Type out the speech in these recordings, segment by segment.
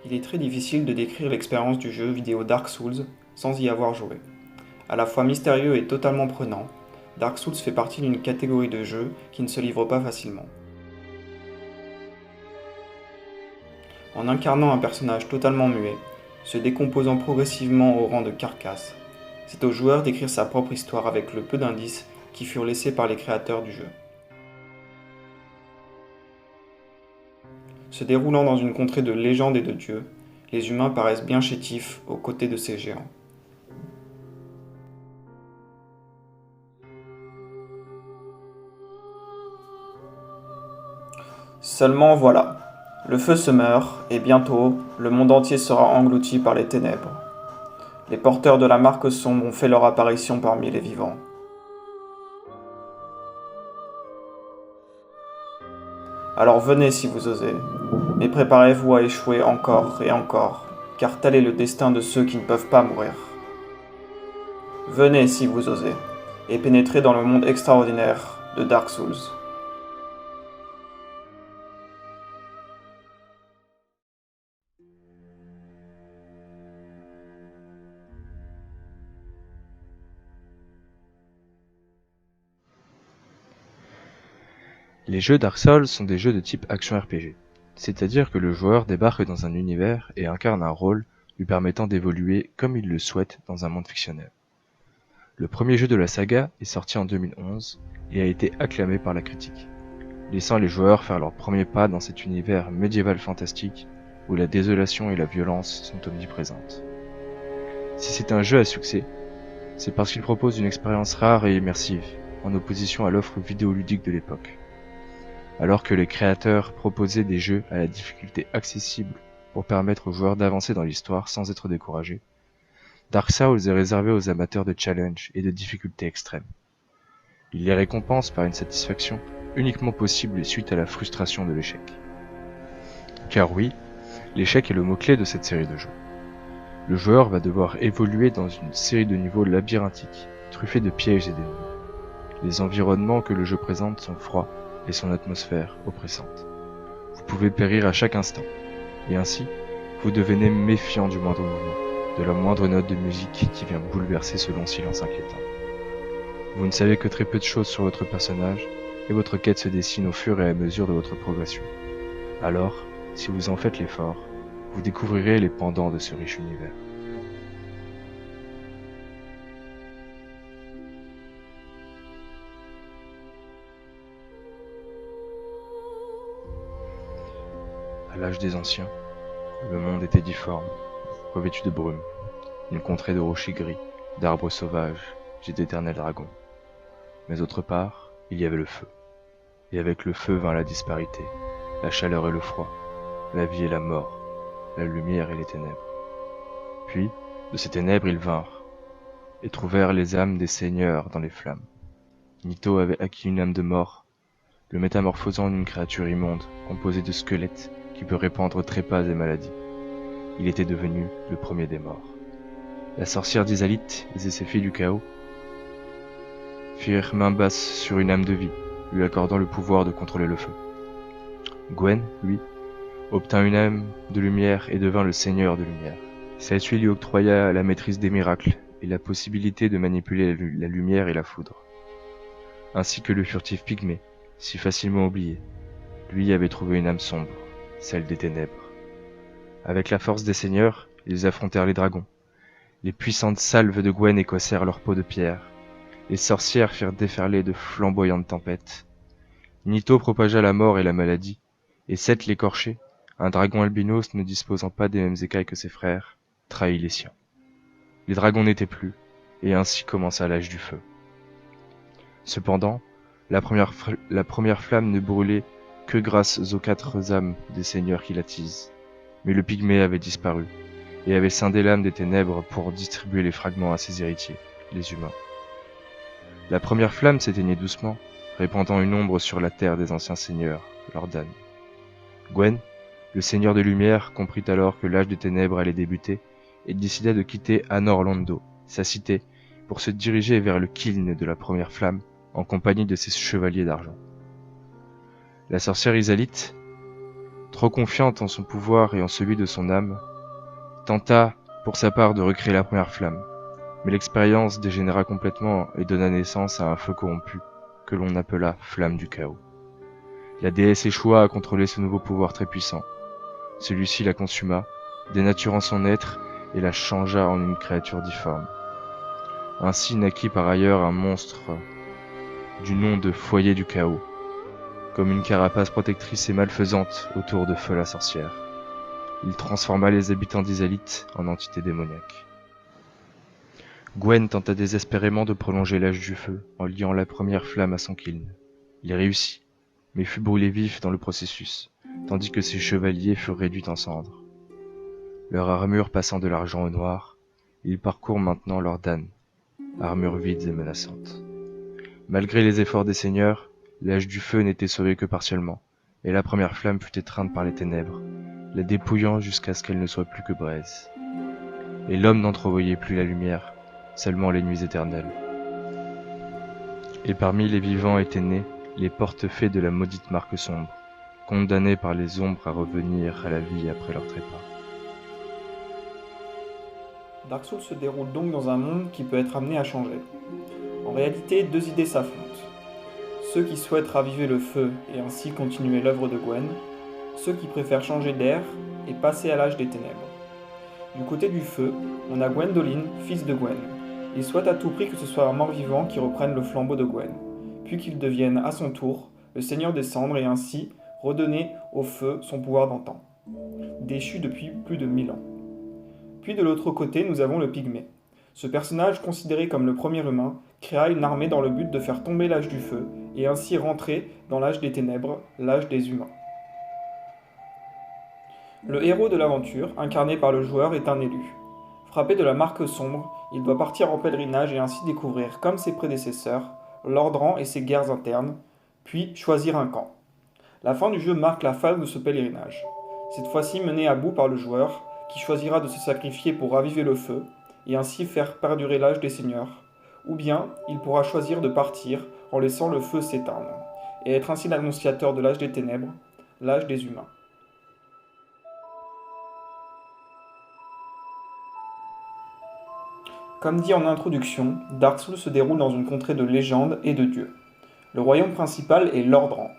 Il est très difficile de décrire l'expérience du jeu vidéo Dark Souls sans y avoir joué. À la fois mystérieux et totalement prenant, Dark Souls fait partie d'une catégorie de jeux qui ne se livre pas facilement. En incarnant un personnage totalement muet, se décomposant progressivement au rang de carcasse, c'est au joueur d'écrire sa propre histoire avec le peu d'indices qui furent laissés par les créateurs du jeu. Se déroulant dans une contrée de légendes et de dieux, les humains paraissent bien chétifs aux côtés de ces géants. Seulement voilà, le feu se meurt, et bientôt, le monde entier sera englouti par les ténèbres. Les porteurs de la marque sombre ont fait leur apparition parmi les vivants. Alors venez si vous osez, mais préparez-vous à échouer encore et encore, car tel est le destin de ceux qui ne peuvent pas mourir. Venez si vous osez, et pénétrez dans le monde extraordinaire de Dark Souls. Les jeux Dark Souls sont des jeux de type action RPG, c'est-à-dire que le joueur débarque dans un univers et incarne un rôle lui permettant d'évoluer comme il le souhaite dans un monde fictionnel. Le premier jeu de la saga est sorti en 2011 et a été acclamé par la critique, laissant les joueurs faire leurs premiers pas dans cet univers médiéval fantastique où la désolation et la violence sont omniprésentes. Si c'est un jeu à succès, c'est parce qu'il propose une expérience rare et immersive, en opposition à l'offre vidéoludique de l'époque. Alors que les créateurs proposaient des jeux à la difficulté accessible pour permettre aux joueurs d'avancer dans l'histoire sans être découragés, Dark Souls est réservé aux amateurs de challenge et de difficultés extrêmes. Il les récompense par une satisfaction uniquement possible suite à la frustration de l'échec. Car oui, l'échec est le mot-clé de cette série de jeux. Le joueur va devoir évoluer dans une série de niveaux labyrinthiques, truffés de pièges et d'ennemis. Les environnements que le jeu présente sont froids et son atmosphère oppressante. Vous pouvez périr à chaque instant, et ainsi, vous devenez méfiant du moindre mouvement, de la moindre note de musique qui vient bouleverser ce long silence inquiétant. Vous ne savez que très peu de choses sur votre personnage, et votre quête se dessine au fur et à mesure de votre progression. Alors, si vous en faites l'effort, vous découvrirez les pendants de ce riche univers. À l'âge des anciens, le monde était difforme, revêtu de brume, une contrée de rochers gris, d'arbres sauvages et d'éternels dragons. Mais autre part, il y avait le feu. Et avec le feu vint la disparité, la chaleur et le froid, la vie et la mort, la lumière et les ténèbres. Puis, de ces ténèbres ils vinrent, et trouvèrent les âmes des seigneurs dans les flammes. Nito avait acquis une âme de mort, le métamorphosant en une créature immonde, composée de squelettes, qui peut répandre trépas et maladies. Il était devenu le premier des morts. La sorcière d'Izalith et ses filles du chaos firent main basse sur une âme de vie, lui accordant le pouvoir de contrôler le feu. Gwen, lui, obtint une âme de lumière et devint le seigneur de lumière. Celle-ci lui octroya la maîtrise des miracles et la possibilité de manipuler la lumière et la foudre. Ainsi que le furtif Pygmée, si facilement oublié, lui avait trouvé une âme sombre, celle des ténèbres. Avec la force des seigneurs, ils affrontèrent les dragons. Les puissantes salves de Gwen écossèrent leur peau de pierre. Les sorcières firent déferler de flamboyantes tempêtes. Nito propagea la mort et la maladie, et Seth l'écorché, un dragon albinos ne disposant pas des mêmes écailles que ses frères, trahit les siens. Les dragons n'étaient plus, et ainsi commença l'âge du feu. Cependant, la première flamme ne brûlait que grâce aux 4 âmes des seigneurs qui l'attisent. Mais le pygmée avait disparu, et avait scindé l'âme des ténèbres pour distribuer les fragments à ses héritiers, les humains. La première flamme s'éteignait doucement, répandant une ombre sur la terre des anciens seigneurs, leurs damnes. Gwen, le seigneur de lumière, comprit alors que l'âge des ténèbres allait débuter, et décida de quitter Anor Londo, sa cité, pour se diriger vers le kiln de la première flamme, en compagnie de ses chevaliers d'argent. La sorcière Izalith trop confiante en son pouvoir et en celui de son âme, tenta pour sa part de recréer la première flamme. Mais l'expérience dégénéra complètement et donna naissance à un feu corrompu, que l'on appela Flamme du Chaos. La déesse échoua à contrôler ce nouveau pouvoir très puissant. Celui-ci la consuma, dénaturant son être et la changea en une créature difforme. Ainsi naquit par ailleurs un monstre du nom de Foyer du Chaos, comme une carapace protectrice et malfaisante autour de Feu la sorcière. Il transforma les habitants d'Izalith en entités démoniaques. Gwen tenta désespérément de prolonger l'âge du feu en liant la première flamme à son kiln. Il réussit, mais fut brûlé vif dans le processus, tandis que ses chevaliers furent réduits en cendres. Leur armure passant de l'argent au noir, ils parcourent maintenant leurs damnes, armures vides et menaçantes. Malgré les efforts des seigneurs, l'âge du feu n'était sauvé que partiellement, et la première flamme fut étreinte par les ténèbres, la dépouillant jusqu'à ce qu'elle ne soit plus que braise. Et l'homme n'entrevoyait plus la lumière, seulement les nuits éternelles. Et parmi les vivants étaient nés les porte-fées de la maudite marque sombre, condamnés par les ombres à revenir à la vie après leur trépas. Dark Souls se déroule donc dans un monde qui peut être amené à changer. En réalité, deux idées s'affrontent. Ceux qui souhaitent raviver le feu et ainsi continuer l'œuvre de Gwen, ceux qui préfèrent changer d'air et passer à l'âge des ténèbres. Du côté du feu, on a Gwendoline, fils de Gwen. Il souhaite à tout prix que ce soit un mort-vivant qui reprenne le flambeau de Gwen, puis qu'il devienne à son tour le seigneur des cendres et ainsi redonner au feu son pouvoir d'antan, déchu depuis plus de 1000 ans. Puis de l'autre côté, nous avons le pygmée. Ce personnage, considéré comme le premier humain, créa une armée dans le but de faire tomber l'âge du feu et ainsi rentrer dans l'âge des ténèbres, l'âge des humains. Le héros de l'aventure, incarné par le joueur, est un élu. Frappé de la marque sombre, il doit partir en pèlerinage et ainsi découvrir, comme ses prédécesseurs, l'Ordran et ses guerres internes, puis choisir un camp. La fin du jeu marque la fin de ce pèlerinage, cette fois-ci mené à bout par le joueur, qui choisira de se sacrifier pour raviver le feu, et ainsi faire perdurer l'âge des seigneurs, ou bien il pourra choisir de partir en laissant le feu s'éteindre, et être ainsi l'annonciateur de l'âge des ténèbres, l'âge des humains. Comme dit en introduction, Dark Souls se déroule dans une contrée de légendes et de dieux. Le royaume principal est l'Ordran.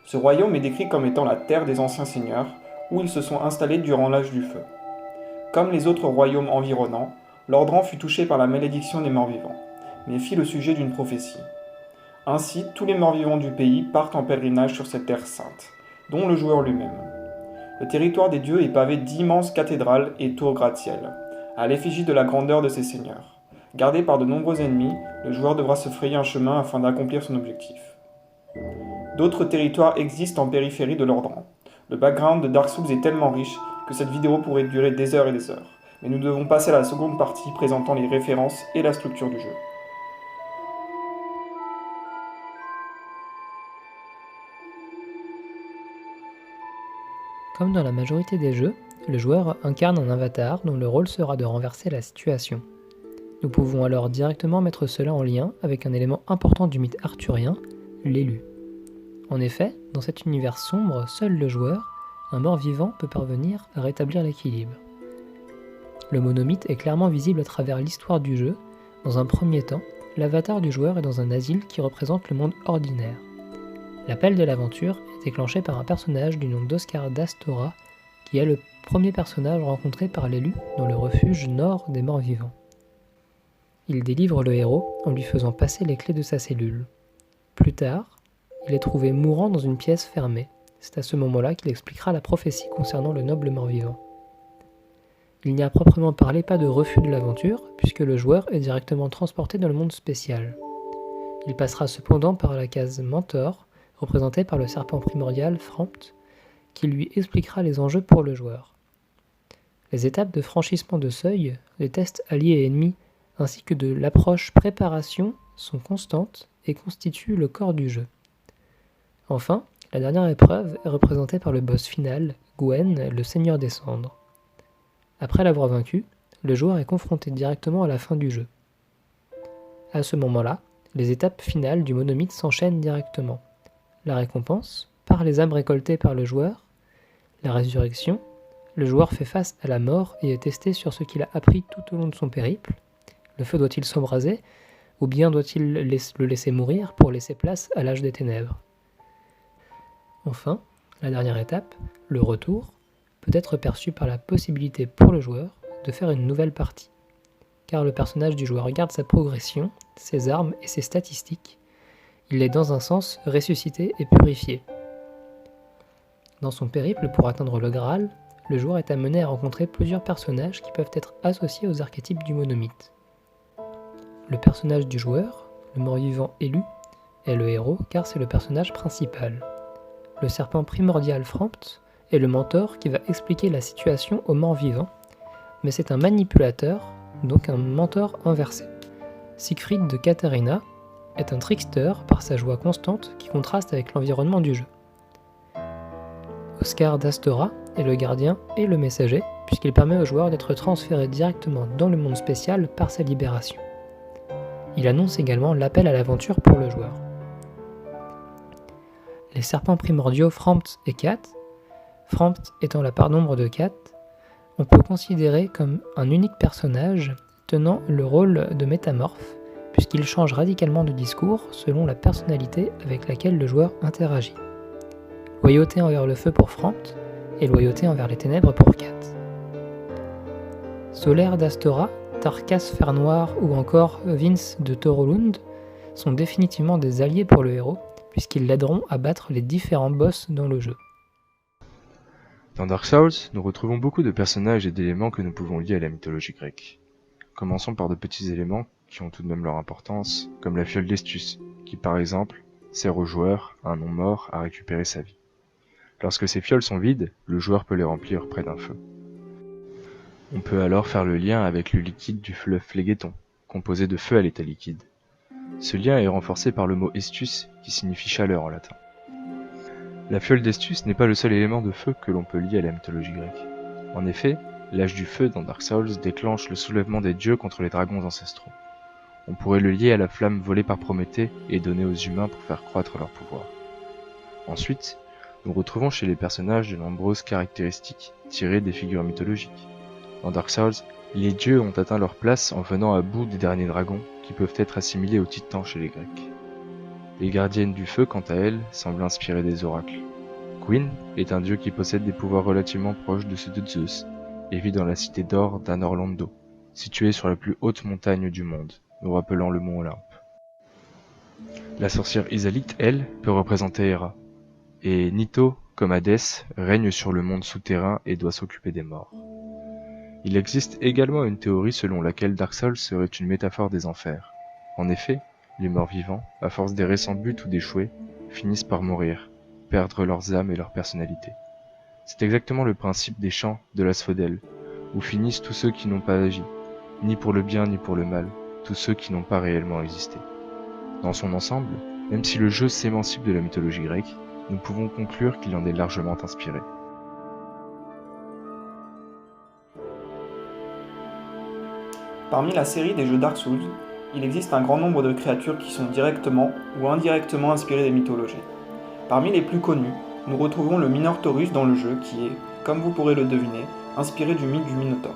Ce royaume est décrit comme étant la terre des anciens seigneurs, où ils se sont installés durant l'âge du feu. Comme les autres royaumes environnants, l'Ordran fut touché par la malédiction des morts-vivants, mais fit le sujet d'une prophétie. Ainsi, tous les morts-vivants du pays partent en pèlerinage sur cette terre sainte, dont le joueur lui-même. Le territoire des dieux est pavé d'immenses cathédrales et tours gratte-ciel, à l'effigie de la grandeur de ses seigneurs. Gardé par de nombreux ennemis, le joueur devra se frayer un chemin afin d'accomplir son objectif. D'autres territoires existent en périphérie de l'Ordran. Le background de Dark Souls est tellement riche que cette vidéo pourrait durer des heures et des heures, mais nous devons passer à la seconde partie présentant les références et la structure du jeu. Comme dans la majorité des jeux, le joueur incarne un avatar dont le rôle sera de renverser la situation. Nous pouvons alors directement mettre cela en lien avec un élément important du mythe arthurien, l'élu. En effet, dans cet univers sombre, seul le joueur, un mort-vivant, peut parvenir à rétablir l'équilibre. Le monomythe est clairement visible à travers l'histoire du jeu. Dans un premier temps, l'avatar du joueur est dans un asile qui représente le monde ordinaire. L'appel de l'aventure est déclenché par un personnage du nom d'Oscar d'Astora, qui est le premier personnage rencontré par l'élu dans le refuge nord des morts-vivants. Il délivre le héros en lui faisant passer les clés de sa cellule. Plus tard, il est trouvé mourant dans une pièce fermée. C'est à ce moment-là qu'il expliquera la prophétie concernant le noble mort-vivant. Il n'y a à proprement parler pas de refus de l'aventure, puisque le joueur est directement transporté dans le monde spécial. Il passera cependant par la case Mentor, représentée par le serpent primordial Frampt, qui lui expliquera les enjeux pour le joueur. Les étapes de franchissement de seuil, les tests alliés et ennemis, ainsi que de l'approche préparation sont constantes et constituent le corps du jeu. Enfin, la dernière épreuve est représentée par le boss final, Gwen, le Seigneur des Cendres. Après l'avoir vaincu, le joueur est confronté directement à la fin du jeu. À ce moment-là, les étapes finales du monomythe s'enchaînent directement. La récompense, par les âmes récoltées par le joueur, La résurrection, le joueur fait face à la mort et est testé sur ce qu'il a appris tout au long de son périple. Le feu doit-il s'embraser, ou bien doit-il le laisser mourir pour laisser place à l'âge des ténèbres? Enfin, la dernière étape, le retour, peut être perçu par la possibilité pour le joueur de faire une nouvelle partie, car le personnage du joueur garde sa progression, ses armes et ses statistiques. Il est dans un sens ressuscité et purifié. Dans son périple pour atteindre le Graal, le joueur est amené à rencontrer plusieurs personnages qui peuvent être associés aux archétypes du monomythe. Le personnage du joueur, le mort-vivant élu, est le héros car c'est le personnage principal. Le serpent primordial Frampt est le mentor qui va expliquer la situation aux morts-vivants, mais c'est un manipulateur, donc un mentor inversé. Siegfried de Katharina est un trickster par sa joie constante qui contraste avec l'environnement du jeu. Oscar d'Astora est le gardien et le messager, puisqu'il permet au joueur d'être transféré directement dans le monde spécial par sa libération. Il annonce également l'appel à l'aventure pour le joueur. Les serpents primordiaux Frampt et Kat, Frampt étant la part d'ombre de Kat, on peut considérer comme un unique personnage tenant le rôle de métamorphe, puisqu'il change radicalement de discours selon la personnalité avec laquelle le joueur interagit. Loyauté envers le feu pour Frampt et loyauté envers les ténèbres pour Kat. Solaire d'Astora, Tarkas Fernoir ou encore Vince de Torolund sont définitivement des alliés pour le héros, puisqu'ils l'aideront à battre les différents boss dans le jeu. Dans Dark Souls, nous retrouvons beaucoup de personnages et d'éléments que nous pouvons lier à la mythologie grecque. Commençons par de petits éléments qui ont tout de même leur importance, comme la fiole d'Estus, qui par exemple sert au joueur, un non-mort, à récupérer sa vie. Lorsque ces fioles sont vides, le joueur peut les remplir près d'un feu. On peut alors faire le lien avec le liquide du fleuve Phlegéton, composé de feu à l'état liquide. Ce lien est renforcé par le mot Estus, qui signifie chaleur en latin. La fiole d'Estus n'est pas le seul élément de feu que l'on peut lier à la mythologie grecque. En effet, l'âge du feu dans Dark Souls déclenche le soulèvement des dieux contre les dragons ancestraux. On pourrait le lier à la flamme volée par Prométhée et donnée aux humains pour faire croître leur pouvoir. Ensuite, nous retrouvons chez les personnages de nombreuses caractéristiques tirées des figures mythologiques. Dans Dark Souls, les dieux ont atteint leur place en venant à bout des derniers dragons qui peuvent être assimilés aux titans chez les Grecs. Les gardiennes du feu, quant à elles, semblent inspirées des oracles. Gwyn est un dieu qui possède des pouvoirs relativement proches de ceux de Zeus et vit dans la cité d'or d'Anorlando, située sur la plus haute montagne du monde, nous rappelant le mont Olympe. La sorcière Isalith, elle, peut représenter Héra, et Nito, comme Hadès, règne sur le monde souterrain et doit s'occuper des morts. Il existe également une théorie selon laquelle Dark Souls serait une métaphore des enfers. En effet, les morts vivants, à force d'errer sans but ou d'échouer, finissent par mourir, perdre leurs âmes et leur personnalité. C'est exactement le principe des chants de l'Asphodèle, où finissent tous ceux qui n'ont pas agi, ni pour le bien ni pour le mal, tous ceux qui n'ont pas réellement existé. Dans son ensemble, même si le jeu s'émancipe de la mythologie grecque, nous pouvons conclure qu'il en est largement inspiré. Parmi la série des jeux Dark Souls, il existe un grand nombre de créatures qui sont directement ou indirectement inspirées des mythologies. Parmi les plus connues, nous retrouvons le Minotaurus dans le jeu qui est, comme vous pourrez le deviner, inspiré du mythe du Minotaure.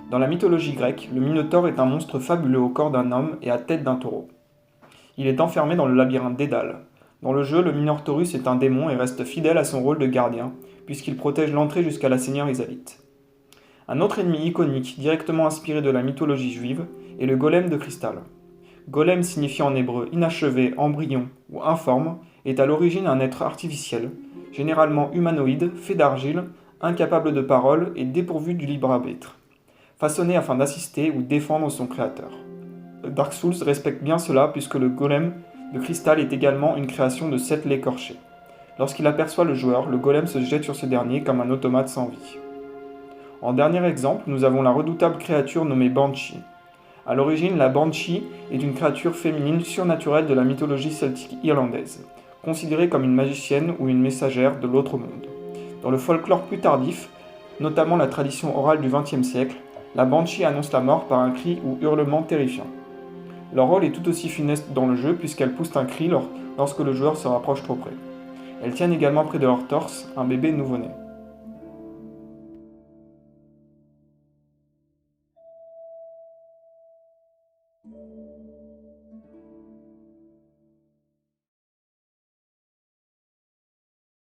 Dans la mythologie grecque, le Minotaure est un monstre fabuleux au corps d'un homme et à tête d'un taureau. Il est enfermé dans le labyrinthe d'Édale. Dans le jeu, le Minotaurus est un démon et reste fidèle à son rôle de gardien, puisqu'il protège l'entrée jusqu'à la seigneur Isalith. Un autre ennemi iconique, directement inspiré de la mythologie juive, est le golem de cristal. Golem signifiant en hébreu inachevé, embryon ou informe, est à l'origine un être artificiel, généralement humanoïde, fait d'argile, incapable de parole et dépourvu du libre arbitre, façonné afin d'assister ou défendre son créateur. Dark Souls respecte bien cela puisque le golem de cristal est également une création de Seth l'écorché. Lorsqu'il aperçoit le joueur, le golem se jette sur ce dernier comme un automate sans vie. En dernier exemple, nous avons la redoutable créature nommée Banshee. A l'origine, la Banshee est une créature féminine surnaturelle de la mythologie celtique irlandaise, considérée comme une magicienne ou une messagère de l'autre monde. Dans le folklore plus tardif, notamment la tradition orale du XXe siècle, la Banshee annonce la mort par un cri ou hurlement terrifiant. Leur rôle est tout aussi funeste dans le jeu puisqu'elles poussent un cri lorsque le joueur se rapproche trop près. Elles tiennent également près de leur torse un bébé nouveau-né.